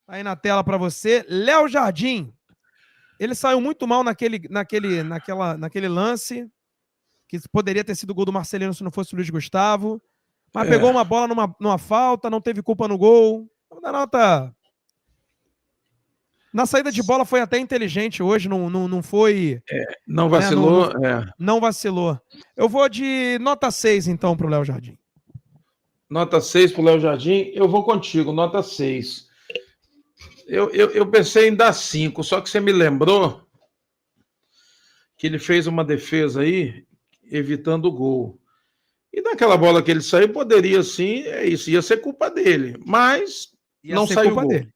Aí na tela para você. Léo Jardim. Ele saiu muito mal naquele lance, que poderia ter sido o gol do Marcelino se não fosse o Luiz Gustavo. Mas pegou uma bola numa falta, não teve culpa no gol. Vamos dar nota. Na saída de bola foi até inteligente hoje, não foi. Não vacilou. Não vacilou. Eu vou de nota 6, então, pro Léo Jardim. Nota 6 pro Léo Jardim. Eu vou contigo, nota 6. Eu pensei em dar 5, só que você me lembrou que ele fez uma defesa aí, evitando o gol. E naquela bola que ele saiu, poderia sim, isso, ia ser culpa dele. Mas não saiu o gol. Dele.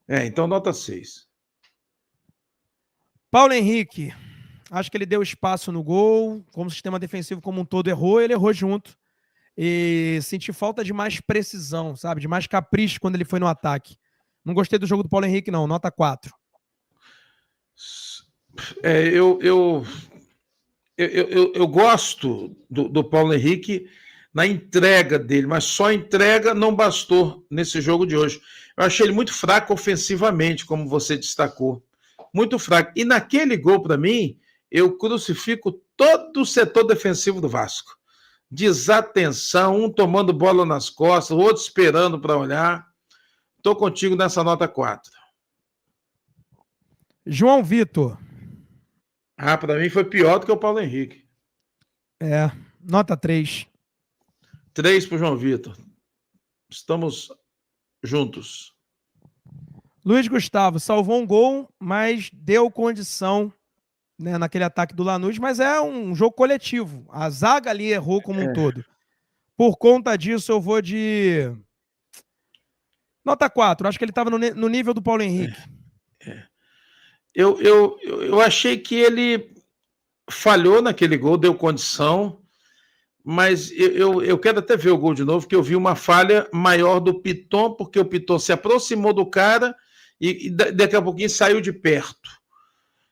Então nota 6. Paulo Henrique, acho que ele deu espaço no gol, como o sistema defensivo como um todo errou, ele errou junto. E senti falta de mais precisão, sabe? De mais capricho quando ele foi no ataque. Não gostei do jogo do Paulo Henrique, não. Nota 4. Eu gosto do Paulo Henrique na entrega dele, mas só a entrega não bastou nesse jogo de hoje. Eu achei ele muito fraco ofensivamente, como você destacou. Muito fraco. E naquele gol, para mim, eu crucifico todo o setor defensivo do Vasco. Desatenção, um tomando bola nas costas, o outro esperando para olhar. Estou contigo nessa nota 4. João Vitor. Para mim foi pior do que o Paulo Henrique. Nota 3. 3 para o João Vitor. Estamos juntos. Luiz Gustavo salvou um gol, mas deu condição, né, naquele ataque do Lanús, mas é um jogo coletivo. A zaga ali errou como um todo. Por conta disso, eu vou de nota 4. Acho que ele estava no nível do Paulo Henrique. Eu achei que ele falhou naquele gol, deu condição, mas eu quero até ver o gol de novo, que eu vi uma falha maior do Piton, porque o Piton se aproximou do cara e daqui a pouquinho saiu de perto.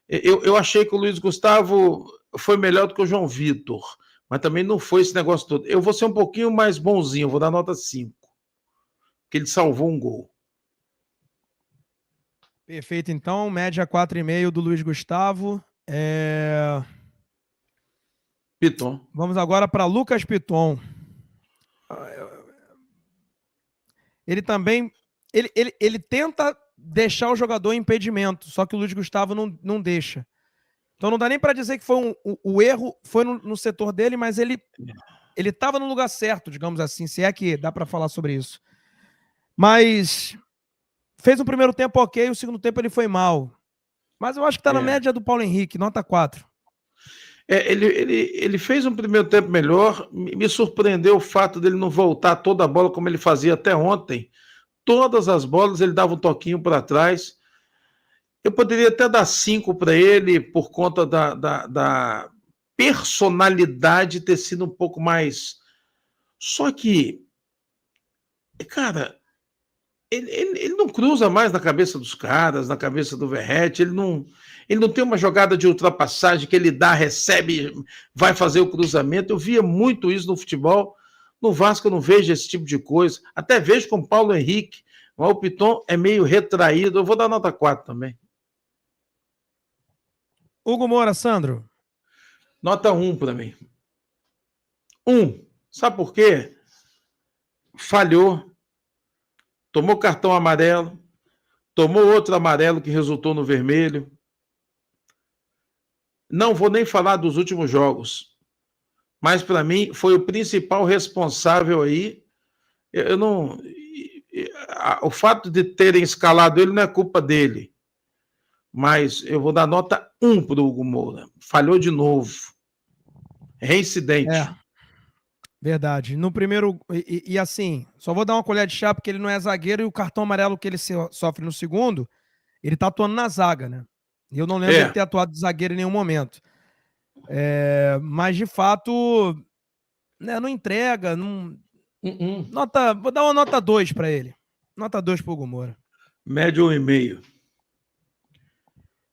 Eu achei que o Luiz Gustavo foi melhor do que o João Vitor, mas também não foi esse negócio todo. Eu vou ser um pouquinho mais bonzinho, vou dar nota 5, porque ele salvou um gol. Perfeito, então, média 4,5 do Luiz Gustavo. Piton. Vamos agora para Lucas Piton. Ele também... Ele tenta deixar o jogador em impedimento, só que o Luiz Gustavo não deixa. Então não dá nem para dizer que foi o erro foi no setor dele, mas ele estava no lugar certo, digamos assim, se é que dá para falar sobre isso. Mas fez um primeiro tempo ok, o segundo tempo ele foi mal. Mas eu acho que está na média do Paulo Henrique, nota 4. Ele fez um primeiro tempo melhor, me surpreendeu o fato dele não voltar toda a bola como ele fazia até ontem. Todas as bolas ele dava um toquinho para trás. Eu poderia até dar 5 para ele por conta da personalidade ter sido um pouco mais... Só que, cara, ele não cruza mais na cabeça dos caras, na cabeça do Verratti, ele não tem uma jogada de ultrapassagem que ele dá, recebe, vai fazer o cruzamento. Eu via muito isso no futebol. No Vasco eu não vejo esse tipo de coisa. Até vejo com o Paulo Henrique. Mas o Piton é meio retraído. Eu vou dar nota 4 também. Hugo Moura, Sandro. Nota 1 para mim. 1. Sabe por quê? Falhou. Tomou cartão amarelo. Tomou outro amarelo que resultou no vermelho. Não vou nem falar dos últimos jogos. Mas para mim foi o principal responsável aí. O fato de terem escalado ele não é culpa dele. Mas eu vou dar nota 1 para o Hugo Moura. Falhou de novo. Reincidente. Verdade. No primeiro... E assim, só vou dar uma colher de chá porque ele não é zagueiro e o cartão amarelo que ele sofre no segundo, ele tá atuando na zaga, né? E eu não lembro de ter atuado de zagueiro em nenhum momento. Mas, de fato, né, não entrega. Não... Vou dar uma nota 2 para ele. Nota 2 pro Hugo Moura. Médio 1,5.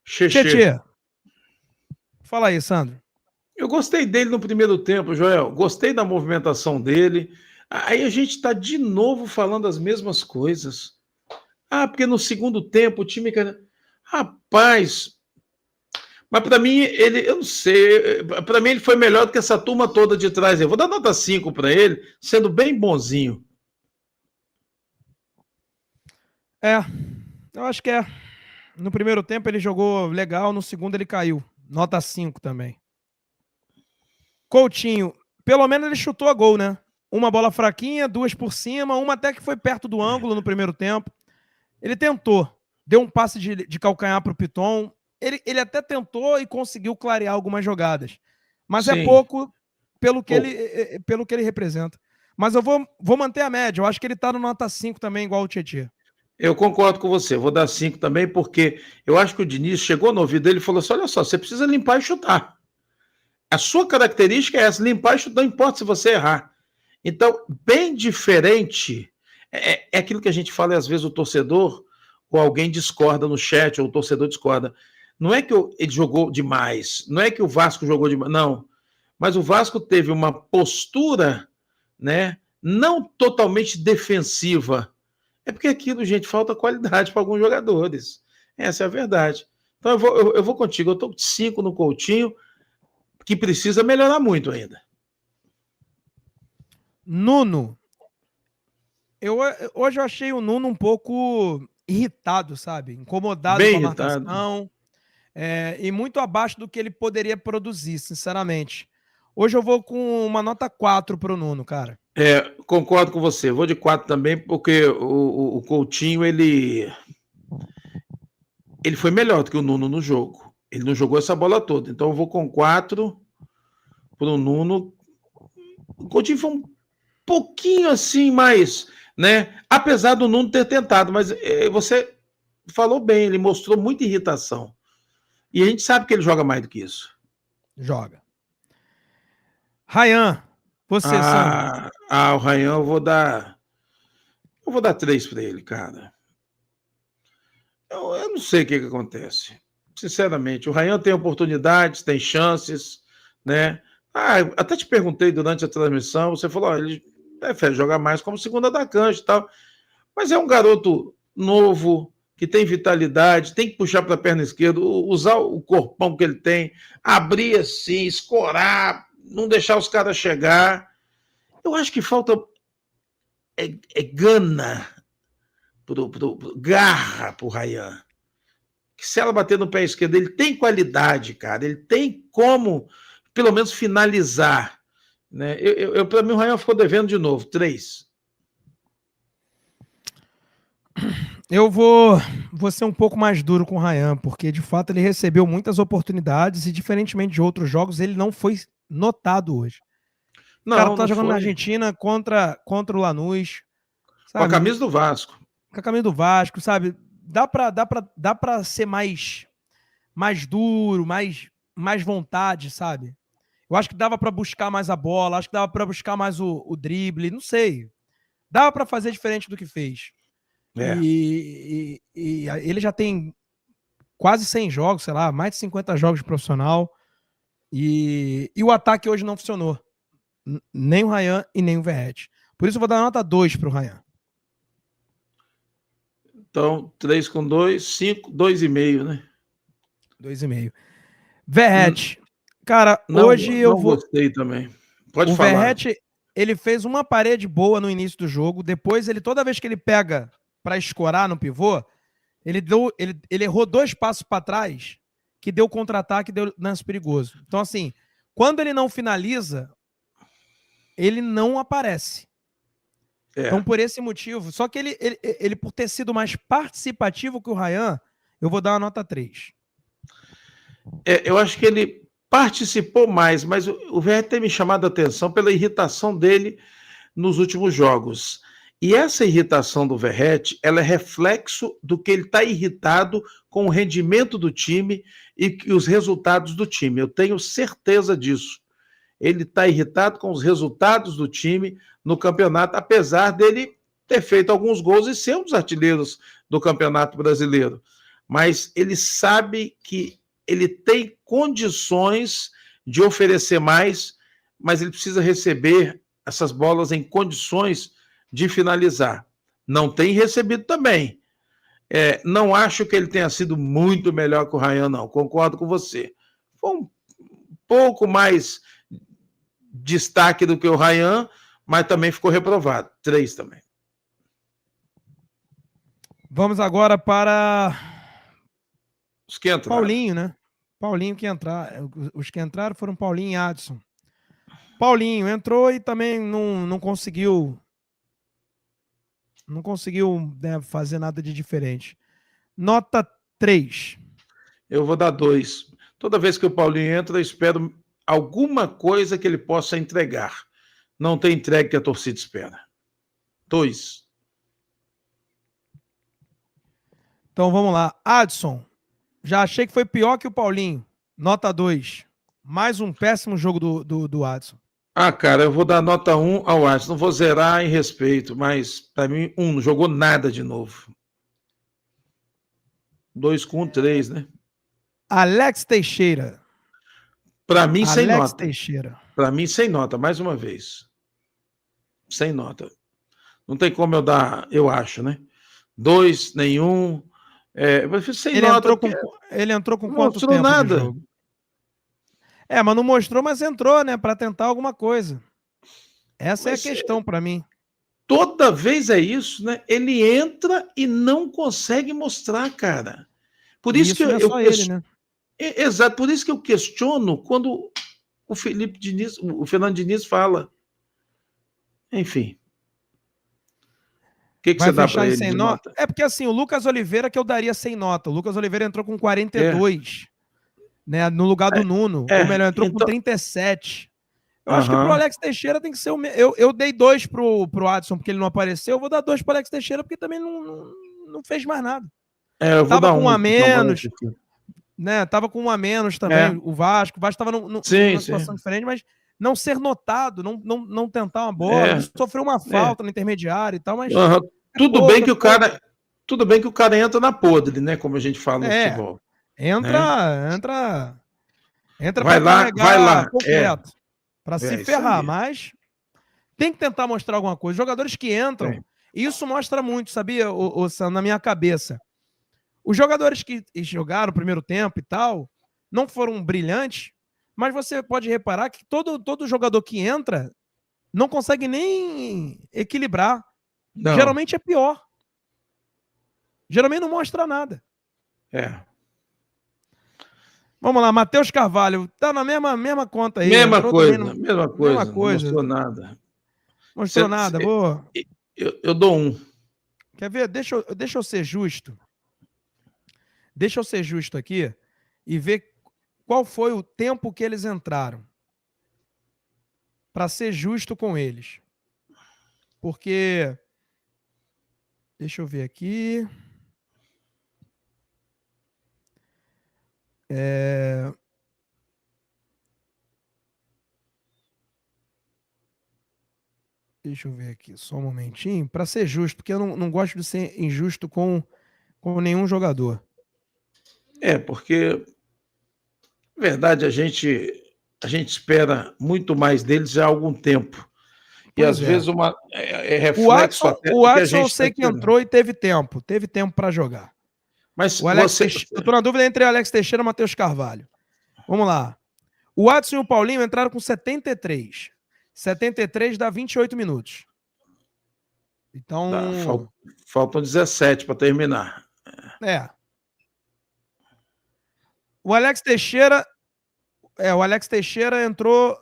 Tchê. Fala aí, Sandro. Eu gostei dele no primeiro tempo, Joel. Gostei da movimentação dele. Aí a gente está de novo falando as mesmas coisas. Ah, porque no segundo tempo o time... Rapaz, mas para mim, eu não sei, para mim ele foi melhor do que essa turma toda de trás. Eu vou dar nota 5 para ele, sendo bem bonzinho. Eu acho que é. No primeiro tempo ele jogou legal, no segundo ele caiu. Nota 5 também. Coutinho, pelo menos ele chutou a gol, né? Uma bola fraquinha, duas por cima, uma até que foi perto do ângulo no primeiro tempo. Ele tentou, deu um passe de calcanhar para o Piton. Ele até tentou e conseguiu clarear algumas jogadas. Mas Sim. é pouco pelo que ele representa. Mas eu vou manter a média. Eu acho que ele está no nota 5 também, igual o Tietchan. Eu concordo com você, vou dar 5 também, porque eu acho que o Diniz chegou no ouvido dele e falou assim: olha só, você precisa limpar e chutar. A sua característica é essa, limpar e chutar, não importa se você errar. Então, bem diferente, é aquilo que a gente fala e às vezes o torcedor ou alguém discorda no chat, ou o torcedor discorda. Não é que ele jogou demais, não é que o Vasco jogou demais, não. Mas o Vasco teve uma postura, né, não totalmente defensiva. É porque aquilo, gente, falta qualidade para alguns jogadores. Essa é a verdade. Então eu vou contigo, eu estou com 5 no Coutinho, que precisa melhorar muito ainda. Nuno. Hoje eu achei o Nuno um pouco irritado, sabe? Incomodado Bem com a irritado. marcação. E muito abaixo do que ele poderia produzir, sinceramente. Hoje eu vou com uma nota 4 pro Nuno, cara. Concordo com você. Vou de 4 também, porque o Coutinho, ele foi melhor do que o Nuno no jogo. Ele não jogou essa bola toda. Então eu vou com 4 pro Nuno. O Coutinho foi um pouquinho assim mais, né? Apesar do Nuno ter tentado, mas você falou bem, ele mostrou muita irritação. E a gente sabe que ele joga mais do que isso. Joga. Ryan, você, Sandro. O Ryan eu vou dar 3 para ele, cara. Eu não sei o que acontece. Sinceramente, o Ryan tem oportunidades, tem chances, né? Até te perguntei durante a transmissão, você falou, ele prefere jogar mais como segundo atacante e tal. Mas é um garoto novo, que tem vitalidade, tem que puxar para a perna esquerda, usar o corpão que ele tem, abrir assim, escorar, não deixar os caras chegar. Eu acho que falta gana, garra pro Ryan. Que se ela bater no pé esquerdo, ele tem qualidade, cara. Ele tem como, pelo menos, finalizar. Né? Para mim, o Ryan ficou devendo de novo. 3. Eu vou ser um pouco mais duro com o Ryan, porque de fato ele recebeu muitas oportunidades e, diferentemente de outros jogos, ele não foi notado hoje. O cara tá jogando na Argentina contra o Lanús. Sabe? Com a camisa do Vasco. Com a camisa do Vasco, sabe? Dá pra ser mais duro, mais vontade, sabe? Eu acho que dava para buscar mais a bola, acho que dava para buscar mais o drible, não sei. Dava para fazer diferente do que fez. E ele já tem quase 100 jogos, sei lá, mais de 50 jogos de profissional. E o ataque hoje não funcionou. Nem o Ryan e nem o Verratti. Por isso eu vou dar nota 2 pro Ryan. Então, 3 com 2, 5, 2,5, né? 2,5. Verratti. Cara, hoje eu vou... gostei também. Pode falar. O Verratti, ele fez uma parede boa no início do jogo. Depois, toda vez que ele pega para escorar no pivô, ele errou 2 passos para trás, que deu contra-ataque e deu lance perigoso. Então, assim, quando ele não finaliza, ele não aparece. Então, por esse motivo, só que ele por ter sido mais participativo que o Ryan, eu vou dar uma nota 3. Eu acho que ele participou mais, mas o Verratti tem me chamado a atenção pela irritação dele nos últimos jogos. E essa irritação do Verratti, ela é reflexo do que ele está irritado com o rendimento do time e os resultados do time. Eu tenho certeza disso. Ele está irritado com os resultados do time no campeonato, apesar dele ter feito alguns gols e ser um dos artilheiros do Campeonato Brasileiro. Mas ele sabe que ele tem condições de oferecer mais, mas ele precisa receber essas bolas em condições de finalizar. Não tem recebido também, Não acho que ele tenha sido muito melhor que o Ryan, não. Concordo com você. Foi um pouco mais destaque do que o Ryan, mas também ficou reprovado. 3 também. Vamos agora para Os que entraram. Paulinho, né? Paulinho que entrar. Os que entraram foram Paulinho e Adson. Paulinho entrou e também não conseguiu. Não conseguiu, né, fazer nada de diferente. Nota 3. Eu vou dar 2. Toda vez que o Paulinho entra, eu espero alguma coisa que ele possa entregar. Não tem entregue que a torcida espera. 2. Então vamos lá. Adson. Já achei que foi pior que o Paulinho. Nota 2. Mais um péssimo jogo do Adson. Cara, eu vou dar nota 1 ao Adson. Não vou zerar em respeito, mas para mim, 1. Não jogou nada de novo. 2 com 3, né? Alex Teixeira. Para mim, sem Alex nota. Teixeira. Para mim, sem nota, mais uma vez. Sem nota. Não tem como eu dar, eu acho, né? 2, nenhum. Sem Ele nota. Ele entrou com Não quanto mostrou tempo nada. de jogo? Mas não mostrou, mas entrou, né? Para tentar alguma coisa. Essa Mas é a questão para mim. Toda vez é isso, né? Ele entra e não consegue mostrar, cara. Por isso que não é só ele, né? Exato, por isso que eu questiono quando o Fernando Diniz fala. Enfim. O que Vai você dá fechar para em ele 100 de nota? nota? É porque assim, o Lucas Oliveira que eu daria 100 nota. O Lucas Oliveira entrou com 42, né? No lugar do Nuno. Ou melhor, entrou com 37. Eu acho que pro Alex Teixeira tem que ser o mesmo. Eu dei 2 pro Adson porque ele não apareceu. Eu vou dar 2 pro Alex Teixeira porque também não fez mais nada. Eu vou Tava dar com 1 a menos, né? Tava com 1 a menos também. O Vasco tava numa situação diferente, mas não ser notado, não tentar uma bola. Ele sofreu uma falta no intermediário e tal, mas tudo bem que o cara entra na podre, né? Como a gente fala no futebol. Entra vai para carregar concreto. para se ferrar, mas tem que tentar mostrar alguma coisa. Jogadores que entram, isso mostra muito, sabia, Sam, na minha cabeça. Os jogadores que jogaram o primeiro tempo e tal, não foram brilhantes, mas você pode reparar que todo jogador que entra não consegue nem equilibrar. Não. Geralmente é pior. Geralmente não mostra nada. Vamos lá, Matheus Carvalho. Tá na mesma conta aí. Mesma coisa. Não mostrou nada. Mostrou nada. Eu dou 1. Quer ver? Deixa eu ser justo. Deixa eu ser justo aqui e ver qual foi o tempo que eles entraram. Para ser justo com eles. Porque... Deixa eu ver aqui. Deixa eu ver aqui, só um momentinho. Para ser justo, porque eu não gosto de ser injusto com nenhum jogador. Porque, na verdade, a gente espera muito mais deles já há algum tempo. E às vezes reflexo o Adson eu sei que entrou e teve tempo para jogar. Mas o Alex eu tô na dúvida entre o Alex Teixeira e o Matheus Carvalho. Vamos lá. O Adson e o Paulinho entraram com 73. 73 dá 28 minutos. Então... Faltam 17 para terminar. O Alex Teixeira entrou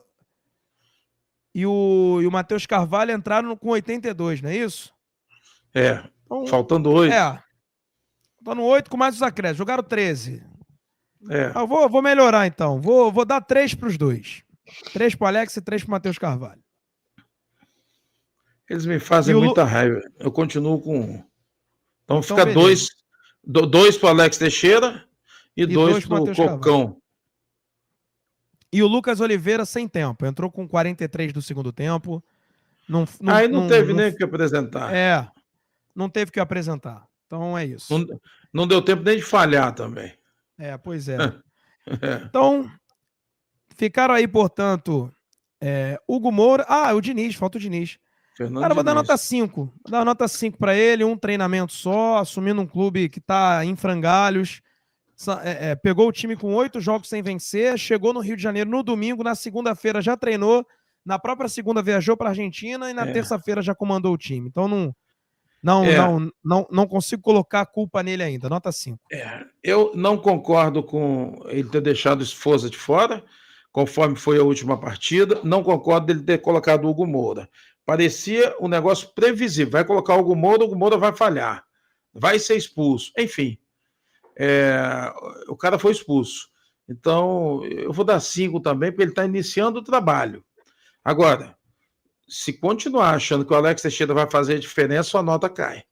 e o Matheus Carvalho entraram com 82, não é isso? Então, faltando 8. Faltando 8 com mais os acréscimos. Jogaram 13. Eu vou melhorar então. Vou dar 3 para os dois. 3 para o Alex e 3 para o Matheus Carvalho. Eles me fazem muita raiva. Eu continuo com 1. Então fica 2 para o Alex Teixeira e 2 para o Cocão. Carvalho. E o Lucas Oliveira sem tempo. Entrou com 43 do segundo tempo. Não teve nem o que apresentar. Não teve o que apresentar. Então é isso. Não deu tempo nem de falhar também. Pois é. Então, ficaram aí, portanto, Hugo Moura. O Diniz, falta o Diniz. Cara, eu vou dar nota 5. Vou dar uma nota 5 para ele, um treinamento só, assumindo um clube que tá em frangalhos. Pegou o time com 8 jogos sem vencer, chegou no Rio de Janeiro no domingo, na segunda-feira já treinou, na própria segunda viajou para a Argentina e na terça-feira já comandou o time. Então não consigo colocar a culpa nele ainda. Nota 5. Eu não concordo com ele ter deixado o Esforza de fora, conforme foi a última partida. Não concordo dele ter colocado o Hugo Moura. Parecia um negócio previsível. Vai colocar o Hugo Moura vai falhar. Vai ser expulso. Enfim, o cara foi expulso. Então, eu vou dar 5 também, porque ele está iniciando o trabalho. Agora, se continuar achando que o Alex Teixeira vai fazer a diferença, sua nota cai.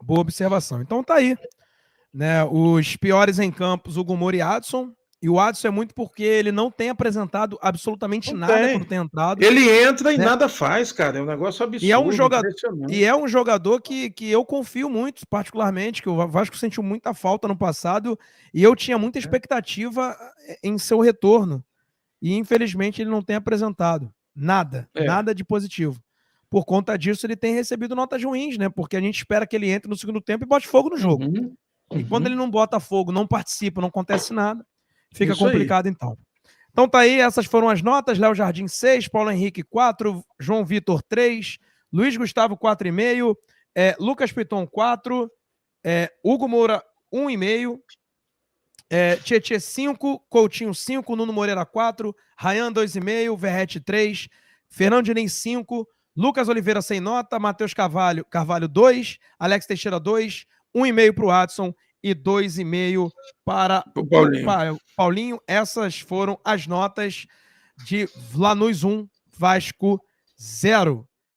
Boa observação. Então tá aí. Né? Os piores em campos, Hugo Moura e Adson. E o Adson é muito porque ele não tem apresentado absolutamente nada quando tem entrado. Ele entra e nada faz, cara. É um negócio absurdo. E é um jogador que eu confio muito, particularmente, que o Vasco sentiu muita falta no passado. E eu tinha muita expectativa em seu retorno. E infelizmente ele não tem apresentado nada de positivo. Por conta disso, ele tem recebido notas ruins, né? Porque a gente espera que ele entre no segundo tempo e bote fogo no jogo. E quando ele não bota fogo, não participa, não acontece nada, fica complicado então. Então tá aí, essas foram as notas. Léo Jardim 6, Paulo Henrique 4, João Vitor 3, Luiz Gustavo 4,5, Lucas Piton 4, Hugo Moura 1,5, Tietê 5, Coutinho 5, Nuno Moreira 4, Rayan 2,5, Verrete 3, Fernando Diniz 5, Lucas Oliveira sem nota, Matheus Carvalho 2, Alex Teixeira 2, 1,5 para o Adson e 2,5 para o Paulinho. Essas foram as notas de Lanús 1, Vasco 0.